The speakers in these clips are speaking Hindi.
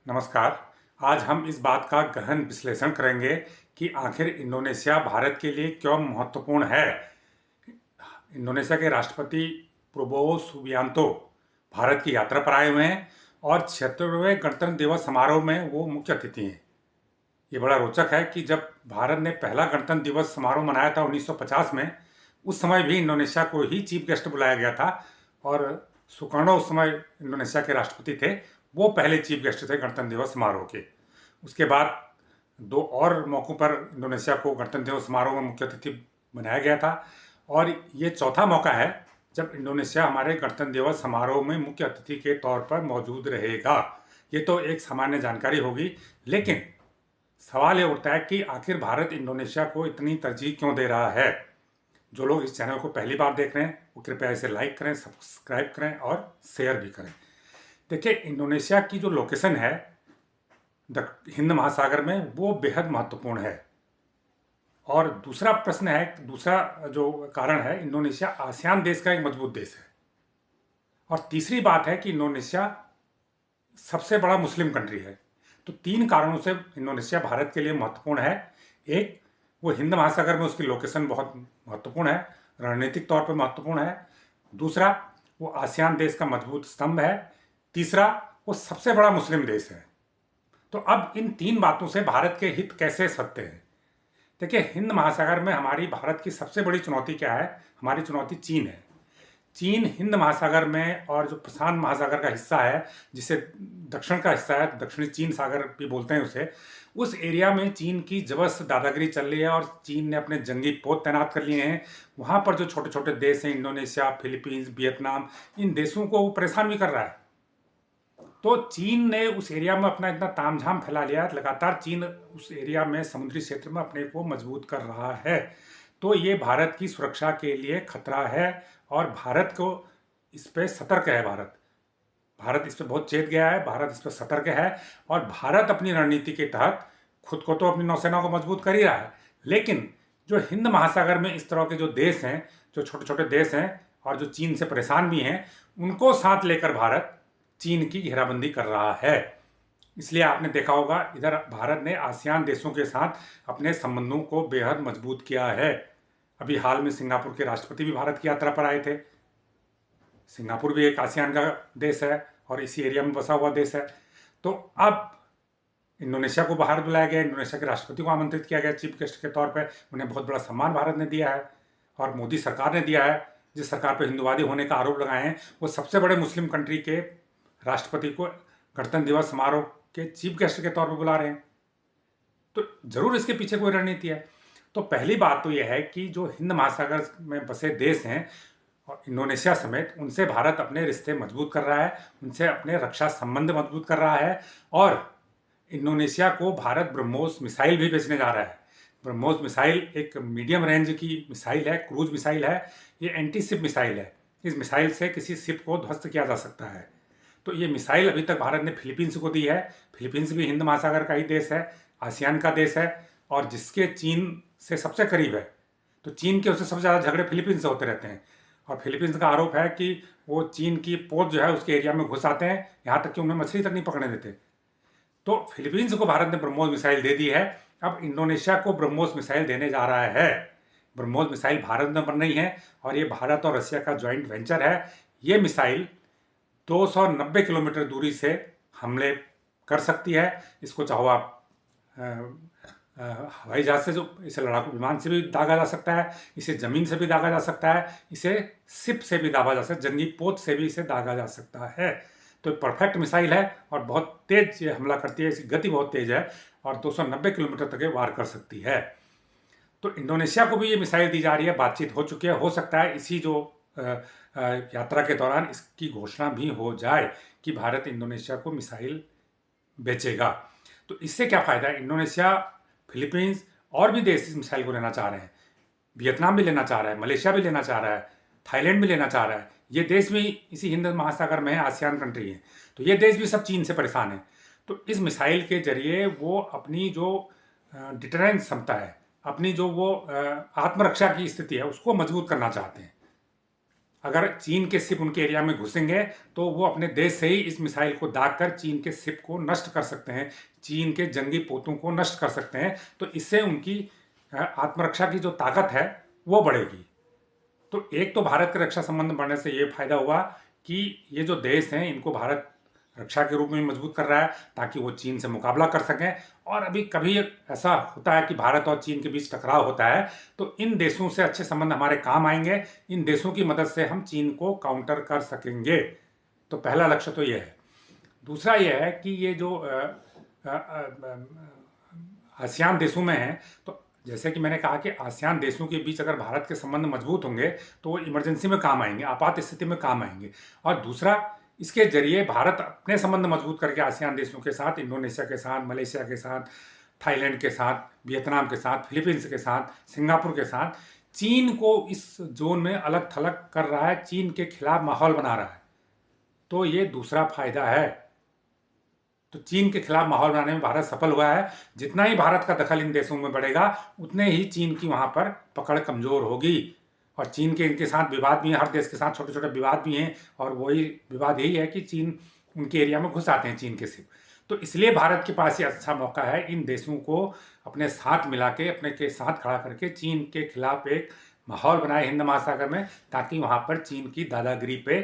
नमस्कार। आज हम इस बात का गहन विश्लेषण करेंगे कि आखिर इंडोनेशिया भारत के लिए क्यों महत्वपूर्ण है। इंडोनेशिया के राष्ट्रपति प्रबोवो सुबियांतो भारत की यात्रा पर आए हुए हैं और 76वें गणतंत्र दिवस समारोह में वो मुख्य अतिथि हैं। ये बड़ा रोचक है कि जब भारत ने पहला गणतंत्र दिवस समारोह मनाया था 1950 में, उस समय भी इंडोनेशिया को ही चीफ गेस्ट बुलाया गया था और सुकर्णो उस समय इंडोनेशिया के राष्ट्रपति थे। वो पहले चीफ गेस्ट थे गणतंत्र दिवस समारोह के। उसके बाद दो और मौक़ों पर इंडोनेशिया को गणतंत्र दिवस समारोह में मुख्य अतिथि बनाया गया था और ये चौथा मौका है जब इंडोनेशिया हमारे गणतंत्र दिवस समारोह में मुख्य अतिथि के तौर पर मौजूद रहेगा। ये तो एक सामान्य जानकारी होगी, लेकिन सवाल ये उठता है कि आखिर भारत इंडोनेशिया को इतनी तरजीह क्यों दे रहा है। जो लोग इस चैनल को पहली बार देख रहे हैं वो कृपया इसे लाइक करें, सब्सक्राइब करें और शेयर भी करें। देखिए, इंडोनेशिया की जो लोकेशन है हिंद महासागर में, वो बेहद महत्वपूर्ण है। और दूसरा प्रश्न है, दूसरा जो कारण है, इंडोनेशिया आसियान देश का एक मजबूत देश है। और तीसरी बात है कि इंडोनेशिया सबसे बड़ा मुस्लिम कंट्री है। तो तीन कारणों से इंडोनेशिया भारत के लिए महत्वपूर्ण है। एक, वो हिंद महासागर में उसकी लोकेशन बहुत महत्वपूर्ण है, रणनीतिक तौर पर महत्वपूर्ण है। दूसरा, वो आसियान देश का मजबूत स्तंभ है। तीसरा, वो सबसे बड़ा मुस्लिम देश है। तो अब इन तीन बातों से भारत के हित कैसे सधते हैं। देखिए, हिंद महासागर में हमारी भारत की सबसे बड़ी चुनौती क्या है? हमारी चुनौती चीन है। चीन हिंद महासागर में और जो प्रशांत महासागर का हिस्सा है, जिसे दक्षिण का हिस्सा है, दक्षिणी चीन सागर भी बोलते हैं उसे, उस एरिया में चीन की जबरदस्त दादागिरी चल रही है और चीन ने अपने जंगी पोत तैनात कर लिए हैं। वहाँ पर जो छोटे छोटे देश हैं, इंडोनेशिया, फिलीपींस, वियतनाम, इन देशों को वो परेशान भी कर रहा है। तो चीन ने उस एरिया में अपना इतना तामझाम फैला लिया है, लगातार चीन उस एरिया में समुद्री क्षेत्र में अपने को मजबूत कर रहा है। तो ये भारत की सुरक्षा के लिए खतरा है और भारत को इस पर सतर्क है। भारत इस पर बहुत चेत गया है, भारत इस पर सतर्क है। और भारत अपनी रणनीति के तहत खुद को तो अपनी नौसेना को मजबूत कर ही रहा है, लेकिन जो हिंद महासागर में इस तरह के जो देश हैं, जो छोटे छोटे देश हैं और जो चीन से परेशान भी हैं, उनको साथ लेकर भारत चीन की घेराबंदी कर रहा है। इसलिए आपने देखा होगा, इधर भारत ने आसियान देशों के साथ अपने संबंधों को बेहद मजबूत किया है। अभी हाल में सिंगापुर के राष्ट्रपति भी भारत की यात्रा पर आए थे। सिंगापुर भी एक आसियान का देश है और इसी एरिया में बसा हुआ देश है। तो अब इंडोनेशिया को बाहर बुलाया गया, इंडोनेशिया के राष्ट्रपति को आमंत्रित किया गया चीफ गेस्ट के तौर पर। उन्हें बहुत बड़ा सम्मान भारत ने दिया है और मोदी सरकार ने दिया है। जिस सरकार पर हिंदुवादी होने का आरोप लगाए हैं, वो सबसे बड़े मुस्लिम कंट्री के राष्ट्रपति को गणतंत्र दिवस समारोह के चीफ गेस्ट के तौर पर बुला रहे हैं। तो जरूर इसके पीछे कोई रणनीति है। तो पहली बात तो यह है कि जो हिंद महासागर में बसे देश हैं और इंडोनेशिया समेत, उनसे भारत अपने रिश्ते मजबूत कर रहा है, उनसे अपने रक्षा संबंध मजबूत कर रहा है। और इंडोनेशिया को भारत ब्रह्मोस मिसाइल भी बेचने जा रहा है। ब्रह्मोस मिसाइल एक मीडियम रेंज की मिसाइल है, क्रूज मिसाइल है। ये एंटी शिप मिसाइल है। इस मिसाइल से किसी शिप को ध्वस्त किया जा सकता है। तो ये मिसाइल अभी तक भारत ने फिलीपींस को दी है। फिलीपींस भी हिंद महासागर का ही देश है, आसियान का देश है और जिसके चीन से सबसे करीब है। तो चीन के उससे सबसे ज़्यादा झगड़े फिलीपींस से होते रहते हैं और फिलीपींस का आरोप है कि वो चीन की पोत जो है उसके एरिया में घुस आते हैं, यहाँ तक कि उन्हें मछली तक नहीं पकड़ने देते। तो फिलीपींस को भारत ने ब्रह्मोस मिसाइल दे दी है। अब इंडोनेशिया को ब्रह्मोस मिसाइल देने जा रहा है। ब्रह्मोस मिसाइल भारत में बन रही है और ये भारत और रशिया का ज्वाइंट वेंचर है। ये मिसाइल 290 किलोमीटर दूरी से हमले कर सकती है। इसको चाहो आप हवाई जहाज से, जो इसे लड़ाकू विमान से भी दागा जा सकता है, इसे ज़मीन से भी दागा जा सकता है, इसे शिप से भी दागा जा सकता है, जंगी पोत से भी इसे दागा जा सकता है। तो परफेक्ट मिसाइल है और बहुत तेज ये हमला करती है, इसकी गति बहुत तेज है और 290 किलोमीटर तक ये वार कर सकती है। तो इंडोनेशिया को भी ये मिसाइल दी जा रही है, बातचीत हो चुकी है। हो सकता है इसी जो यात्रा के दौरान इसकी घोषणा भी हो जाए कि भारत इंडोनेशिया को मिसाइल बेचेगा। तो इससे क्या फ़ायदा है? इंडोनेशिया, फिलीपींस और भी देश इस मिसाइल को लेना चाह रहे हैं। वियतनाम भी लेना चाह रहा है, मलेशिया भी लेना चाह रहा है, थाईलैंड भी लेना चाह रहा है। ये देश भी इसी हिंद महासागर में है, आसियान कंट्री है। तो ये देश भी सब चीन से परेशान है। तो इस मिसाइल के जरिए वो अपनी जो डिटरेंस क्षमता है, अपनी जो वो आत्मरक्षा की स्थिति है, उसको मजबूत करना चाहते हैं। अगर चीन के शिप उनके एरिया में घुसेंगे तो वो अपने देश से ही इस मिसाइल को दागकर चीन के शिप को नष्ट कर सकते हैं, चीन के जंगी पोतों को नष्ट कर सकते हैं। तो इससे उनकी आत्मरक्षा की जो ताकत है वो बढ़ेगी। तो एक तो भारत के रक्षा संबंध बढ़ने से ये फायदा हुआ कि ये जो देश हैं इनको भारत रक्षा के रूप में मजबूत कर रहा है ताकि वो चीन से मुकाबला कर सकें। और अभी कभी ऐसा होता है कि भारत और चीन के बीच टकराव होता है तो इन देशों से अच्छे संबंध हमारे काम आएंगे, इन देशों की मदद से हम चीन को काउंटर कर सकेंगे। तो पहला लक्ष्य तो ये है। दूसरा ये है कि ये जो आसियान देशों में है, तो जैसे कि मैंने कहा कि आसियान देशों के बीच अगर भारत के संबंध मजबूत होंगे तो वो इमरजेंसी में काम आएंगे, आपात स्थिति में काम आएंगे। और दूसरा, इसके जरिए भारत अपने संबंध मजबूत करके आसियान देशों के साथ, इंडोनेशिया के साथ, मलेशिया के साथ, थाईलैंड के साथ, वियतनाम के साथ, फिलीपींस के साथ, सिंगापुर के साथ चीन को इस जोन में अलग थलग कर रहा है, चीन के खिलाफ माहौल बना रहा है। तो ये दूसरा फायदा है। तो चीन के खिलाफ माहौल बनाने में भारत सफल हुआ है। जितना ही भारत का दखल इन देशों में बढ़ेगा उतने ही चीन की वहाँ पर पकड़ कमजोर होगी। और चीन के इनके साथ विवाद भी हैं, हर देश के साथ छोटे छोटे विवाद भी हैं, और वही विवाद यही है कि चीन उनके एरिया में घुस आते हैं, चीन के सिर्फ। तो इसलिए भारत के पास ये अच्छा मौका है इन देशों को अपने साथ मिला के, अपने के साथ खड़ा करके चीन के खिलाफ एक माहौल बनाए हिंद महासागर में, ताकि वहाँ पर चीन की दादागिरी पे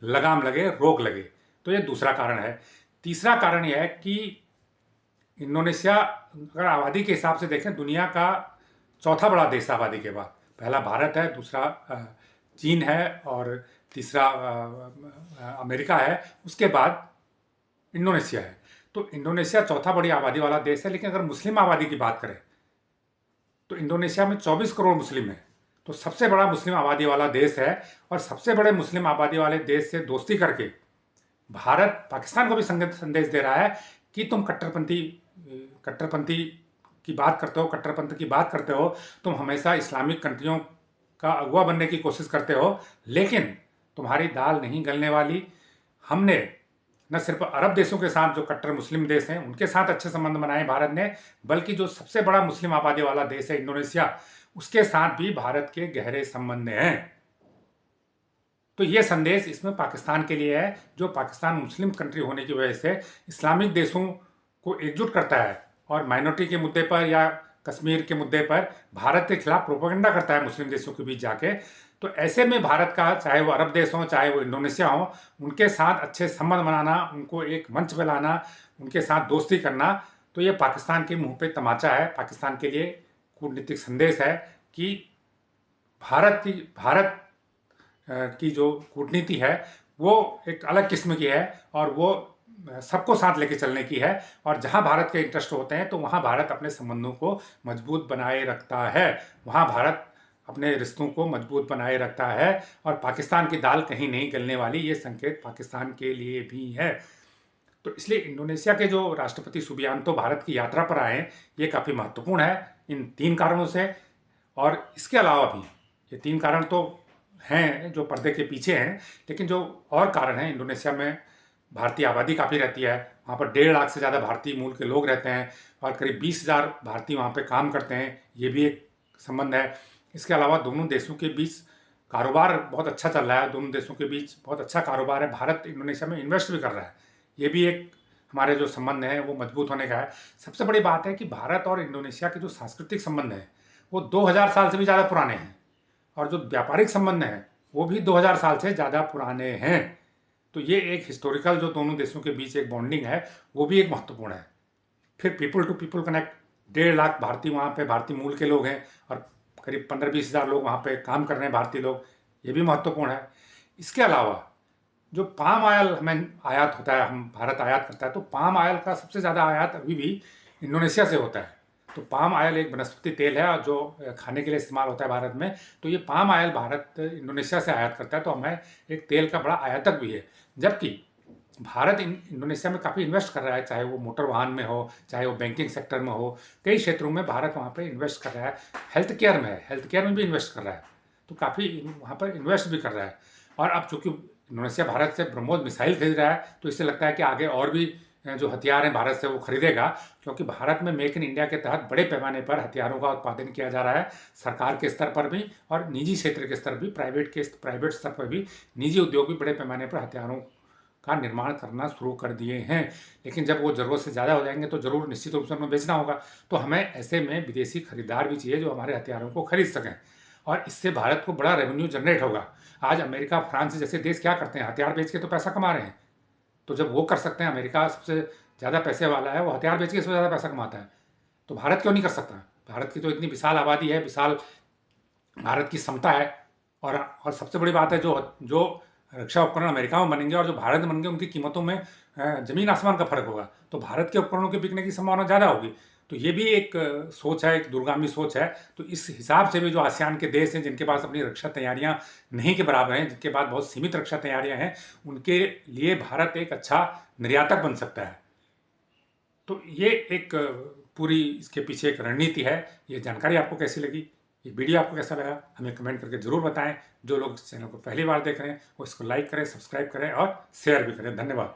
लगाम लगे, रोक लगे। तो ये दूसरा कारण है। तीसरा कारण यह है कि इंडोनेशिया अगर आबादी के हिसाब से देखें दुनिया का चौथा बड़ा देश आबादी के बाद। पहला भारत है, दूसरा चीन है, और तीसरा अमेरिका है, उसके बाद इंडोनेशिया है। तो इंडोनेशिया चौथा बड़ी आबादी वाला देश है। लेकिन अगर मुस्लिम आबादी की बात करें तो इंडोनेशिया में 24 करोड़ मुस्लिम है। तो सबसे बड़ा मुस्लिम आबादी वाला देश है। और सबसे बड़े मुस्लिम आबादी वाले देश से दोस्ती करके भारत पाकिस्तान को भी संदेश दे रहा है कि तुम कट्टरपंथी की बात करते हो, कट्टरपंथ की बात करते हो, तुम हमेशा इस्लामिक कंट्रियों का अगुवा बनने की कोशिश करते हो, लेकिन तुम्हारी दाल नहीं गलने वाली। हमने न सिर्फ अरब देशों के साथ जो कट्टर मुस्लिम देश हैं उनके साथ अच्छे संबंध बनाए भारत ने, बल्कि जो सबसे बड़ा मुस्लिम आबादी वाला देश है इंडोनेशिया, उसके साथ भी भारत के गहरे संबंध हैं। तो ये संदेश इसमें पाकिस्तान के लिए है, जो पाकिस्तान मुस्लिम कंट्री होने की वजह से इस्लामिक देशों को एकजुट करता है और माइनॉरिटी के मुद्दे पर या कश्मीर के मुद्दे पर भारत के खिलाफ प्रोपेगेंडा करता है मुस्लिम देशों के बीच जाके। तो ऐसे में भारत का, चाहे वो अरब देश हो चाहे वो इंडोनेशिया हो, उनके साथ अच्छे संबंध बनाना, उनको एक मंच पे लाना, उनके साथ दोस्ती करना, तो ये पाकिस्तान के मुंह पे तमाचा है, पाकिस्तान के लिए कूटनीतिक संदेश है कि भारत की जो कूटनीति है वो एक अलग किस्म की है और वो सबको साथ लेके चलने की है। और जहां भारत के इंटरेस्ट होते हैं तो वहां भारत अपने संबंधों को मजबूत बनाए रखता है, वहां भारत अपने रिश्तों को मजबूत बनाए रखता है। और पाकिस्तान की दाल कहीं नहीं गलने वाली, ये संकेत पाकिस्तान के लिए भी है। तो इसलिए इंडोनेशिया के जो राष्ट्रपति सुबियांतो भारत की यात्रा पर आए हैं, ये काफ़ी महत्वपूर्ण है इन 3 कारणों से। और इसके अलावा भी ये 3 कारण तो हैं जो पर्दे के पीछे हैं, लेकिन जो और कारण हैं, इंडोनेशिया में भारतीय आबादी काफ़ी रहती है, वहाँ पर 1.5 लाख से ज़्यादा भारतीय मूल के लोग रहते हैं और करीब 20,000 भारतीय वहाँ पे काम करते हैं, ये भी एक संबंध है। इसके अलावा दोनों देशों के बीच कारोबार बहुत अच्छा चल रहा है, दोनों देशों के बीच बहुत अच्छा कारोबार है, भारत इंडोनेशिया में इन्वेस्ट भी कर रहा है, ये भी एक हमारे जो संबंध हैं वो मजबूत होने का है। सबसे बड़ी बात है कि भारत और इंडोनेशिया के जो सांस्कृतिक संबंध हैं वो 2000 साल से भी ज़्यादा पुराने हैं, और जो व्यापारिक संबंध हैं वो भी 2000 साल से ज़्यादा पुराने हैं। तो ये एक हिस्टोरिकल जो दोनों देशों के बीच एक बॉन्डिंग है वो भी एक महत्वपूर्ण है। फिर people to people connect, 1.5 lakh भारतीय वहाँ पे भारतीय मूल के लोग हैं और करीब 15-20 हज़ार लोग वहाँ पे काम कर रहे हैं भारतीय लोग, ये भी महत्वपूर्ण है। इसके अलावा जो पाम ऑयल हमें आयात होता है, हम भारत आयात करता है, तो पाम ऑयल का सबसे ज़्यादा आयात अभी भी इंडोनेशिया से होता है। तो पाम ऑयल एक वनस्पति तेल है जो खाने के लिए इस्तेमाल होता है भारत में। तो ये पाम ऑयल भारत इंडोनेशिया से आयात करता है, तो हमें एक तेल का बड़ा आयातक भी है। जबकि भारत इंडोनेशिया में काफ़ी इन्वेस्ट कर रहा है, चाहे वो मोटर वाहन में हो, चाहे वो बैंकिंग सेक्टर में हो, कई क्षेत्रों में भारत वहाँ पे इन्वेस्ट कर रहा है। हेल्थ केयर में है, हेल्थ केयर में भी इन्वेस्ट कर रहा है, तो काफ़ी वहाँ पर इन्वेस्ट भी कर रहा है। और अब चूँकि इंडोनेशिया भारत से ब्रह्मोस मिसाइल खरीद रहा है, तो इससे लगता है कि आगे और भी जो हथियार हैं भारत से वो खरीदेगा, क्योंकि भारत में मेक इन इंडिया के तहत बड़े पैमाने पर हथियारों का उत्पादन किया जा रहा है, सरकार के स्तर पर भी और निजी क्षेत्र के स्तर भी, प्राइवेट स्तर पर भी निजी उद्योग भी बड़े पैमाने पर हथियारों का निर्माण करना शुरू कर दिए हैं। लेकिन जब वो ज़रूरत से ज़्यादा हो जाएंगे तो ज़रूर निश्चित रूप से उन्हें बेचना होगा। तो हमें ऐसे में विदेशी खरीदार भी चाहिए जो हमारे हथियारों को खरीद सकें, और इससे भारत को बड़ा रेवेन्यू जनरेट होगा। आज अमेरिका, फ्रांस जैसे देश क्या करते हैं? हथियार बेच के तो पैसा कमा रहे हैं। तो जब वो कर सकते हैं, अमेरिका सबसे ज़्यादा पैसे वाला है, वो हथियार बेच के सबसे ज़्यादा पैसा कमाता है, तो भारत क्यों नहीं कर सकता? भारत की तो इतनी विशाल आबादी है, विशाल भारत की क्षमता है। और सबसे बड़ी बात है, जो जो रक्षा उपकरण अमेरिका में बनेंगे और जो भारत में बनेंगे, उनकी कीमतों में ज़मीन आसमान का फर्क होगा। तो भारत के उपकरणों के बिकने की संभावना ज़्यादा होगी। तो ये भी एक सोच है, एक दूरगामी सोच है। तो इस हिसाब से भी जो आसियान के देश हैं, जिनके पास अपनी रक्षा तैयारियां नहीं के बराबर हैं, जिनके पास बहुत सीमित रक्षा तैयारियां हैं, उनके लिए भारत एक अच्छा निर्यातक बन सकता है। तो ये एक पूरी इसके पीछे एक रणनीति है। ये जानकारी आपको कैसी लगी? ये वीडियो आपको कैसा लगा? हमें कमेंट करके ज़रूर बताएं। जो लोग इस चैनल को पहली बार देख रहे हैं वो इसको लाइक करें, सब्सक्राइब करें और शेयर भी करें। धन्यवाद।